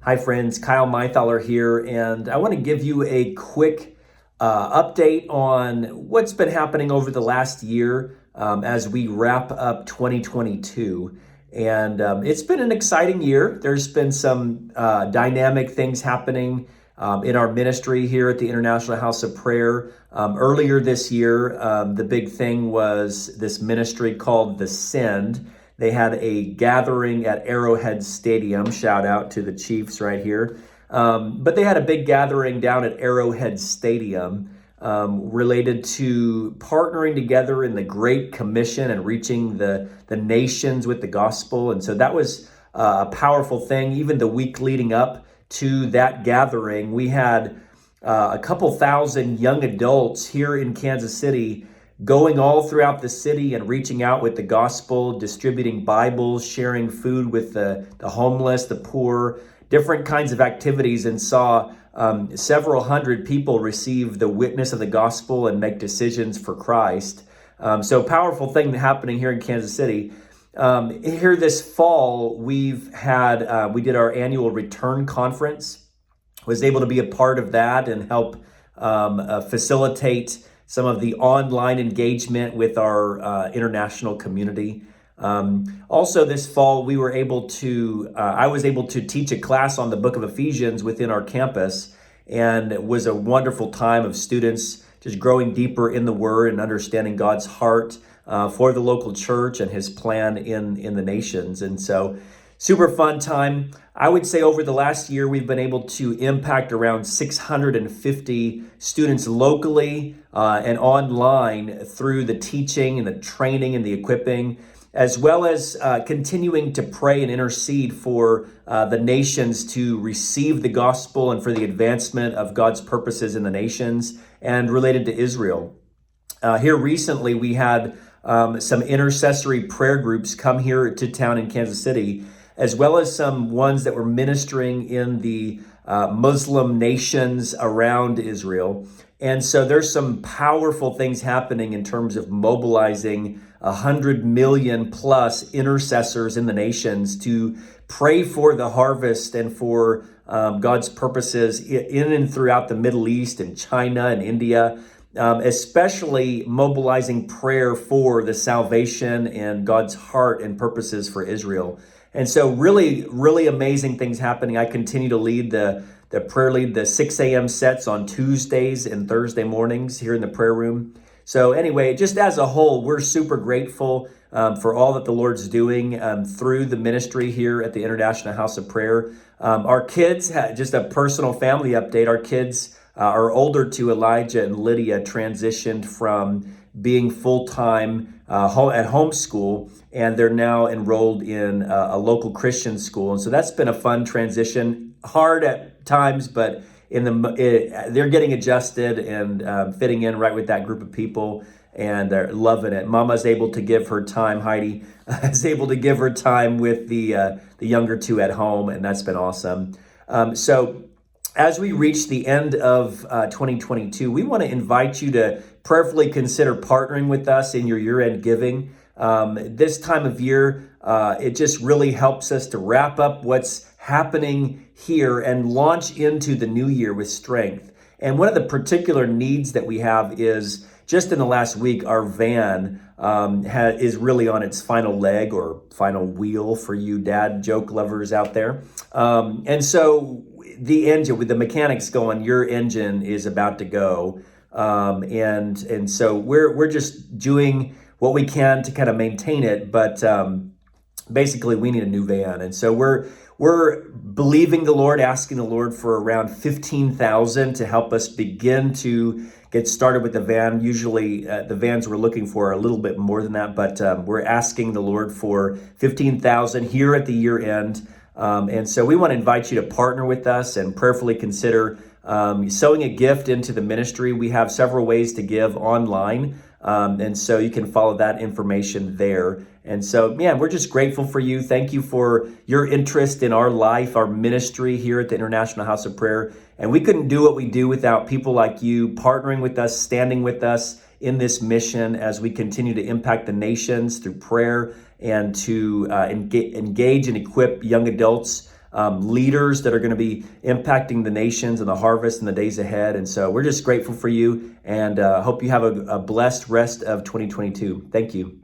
Hi friends, Kyle Meythaler here, and I want to give you a quick update on what's been happening over the last year as we wrap up 2022. And it's been an exciting year. There's been some dynamic things happening in our ministry here at the International House of Prayer. Earlier this year, the big thing was this ministry called The Send. They had a gathering at Arrowhead Stadium. Shout out to the Chiefs right here. But they had a big gathering down at Arrowhead Stadium related to partnering together in the Great Commission and reaching the nations with the gospel. And so that was a powerful thing. Even the week leading up to that gathering, we had a couple thousand young adults here in Kansas City going all throughout the city and reaching out with the gospel, distributing Bibles, sharing food with the homeless, the poor, different kinds of activities, and saw several hundred people receive the witness of the gospel and make decisions for Christ. So powerful thing happening here in Kansas City. Here this fall, we did our annual return conference, was able to be a part of that and help facilitate some of the online engagement with our international community. Also this fall, I was able to teach a class on the book of Ephesians within our campus, and it was a wonderful time of students just growing deeper in the word and understanding God's heart for the local church and his plan in the nations. And so super fun time. I would say over the last year, we've been able to impact around 650 students locally and online through the teaching and the training and the equipping, as well as continuing to pray and intercede for the nations to receive the gospel and for the advancement of God's purposes in the nations and related to Israel. Here recently, we had some intercessory prayer groups come here to town in Kansas City, as well as some ones that were ministering in the Muslim nations around Israel. And so there's some powerful things happening in terms of mobilizing 100 million plus intercessors in the nations to pray for the harvest and for God's purposes in and throughout the Middle East and China and India, especially mobilizing prayer for the salvation and God's heart and purposes for Israel. And so really, really amazing things happening. I continue to lead the prayer lead, the 6 a.m. sets on Tuesdays and Thursday mornings here in the prayer room. So anyway, just as a whole, we're super grateful for all that the Lord's doing through the ministry here at the International House of Prayer. Our kids, just a personal family update, our kids, our older two, Elijah and Lydia, transitioned from being full-time at home school, and they're now enrolled in a local Christian school. And so that's been a fun transition, hard at times, but they're getting adjusted and fitting in right with that group of people, and they're loving it. Mama's able to give her time, Heidi is able to give her time with the younger two at home, and that's been awesome. So as we reach the end of 2022, we want to invite you to prayerfully consider partnering with us in your year-end giving. This time of year, it just really helps us to wrap up what's happening here and launch into the new year with strength. And one of the particular needs that we have is just in the last week, our van is really on its final leg or final wheel for you dad joke lovers out there. And so the engine, with the mechanics going, your engine is about to go. And so we're just doing what we can to kind of maintain it, but basically we need a new van. And so we're believing the Lord, asking the Lord for around $15,000 to help us begin to get started with the van. Usually the vans we're looking for are a little bit more than that, but we're asking the Lord for $15,000 here at the year end. And so we want to invite you to partner with us and prayerfully consider sowing a gift into the ministry. We have several ways to give online. And so you can follow that information there. And so, man, we're just grateful for you. Thank you for your interest in our life, our ministry here at the International House of Prayer. And we couldn't do what we do without people like you partnering with us, standing with us in this mission as we continue to impact the nations through prayer and to engage and equip young adults leaders that are going to be impacting the nations and the harvest in the days ahead. And so we're just grateful for you, and hope you have a blessed rest of 2022. Thank you.